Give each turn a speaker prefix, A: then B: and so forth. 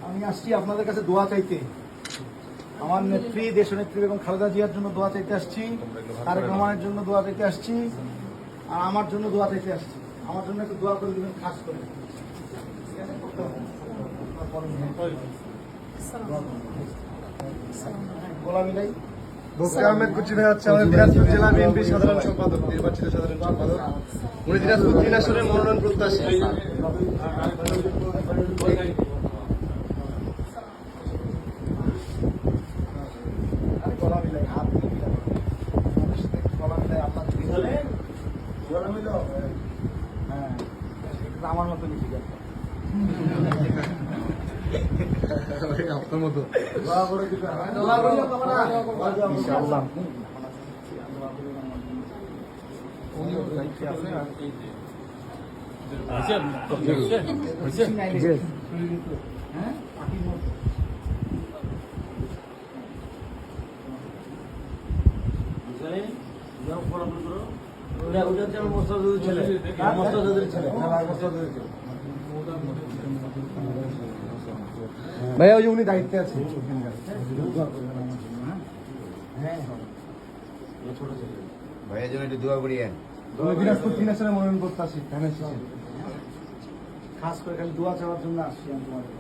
A: আমি আসছি আপনাদের কাছে দোয়া চাইতে। আমার নেত্রী, দেশনেত্রী বেগম খালেদা জিয়ার জন্য দোয়া চাইতে আসছি, তারেক রহমানের জন্য দোয়া চাইতে আসছি, আর আমার জন্য দোয়া চাইতে আসছি। আমার জন্য একটু দোয়া করে দিবেন খাস করে। গোলা মিলাই
B: বকর আহমেদ কুচি ভাই হচ্ছে আমাদের দিনাজপুর জেলা বিএনপি সাধারণ সম্পাদক, নির্বাচিত সাধারণ সম্পাদক। উনি দিনাজপুর 3 আসনের মনোনয়ন প্রত্যাশী।
A: গলা মিলাই, হাত মিলাই, গলা মিলাই আপনার গলা মিলো। হ্যাঁ, আমার মতো লিখি
B: আপনার মতো
A: ইনশাআল্লাহ।
B: ভাইয়া ওই যে উনি দায়িত্বে আছে।
C: ভাইয়ের জন্য একটু দোয়া করিয়েন।
B: দিনাজপুর 3 আসনের মনোনয়ন প্রত্যাশী ধানের শীষে।
A: খাস করে খালি দোয়া চাওয়ার জন্য আসছি আমি তোমাদের।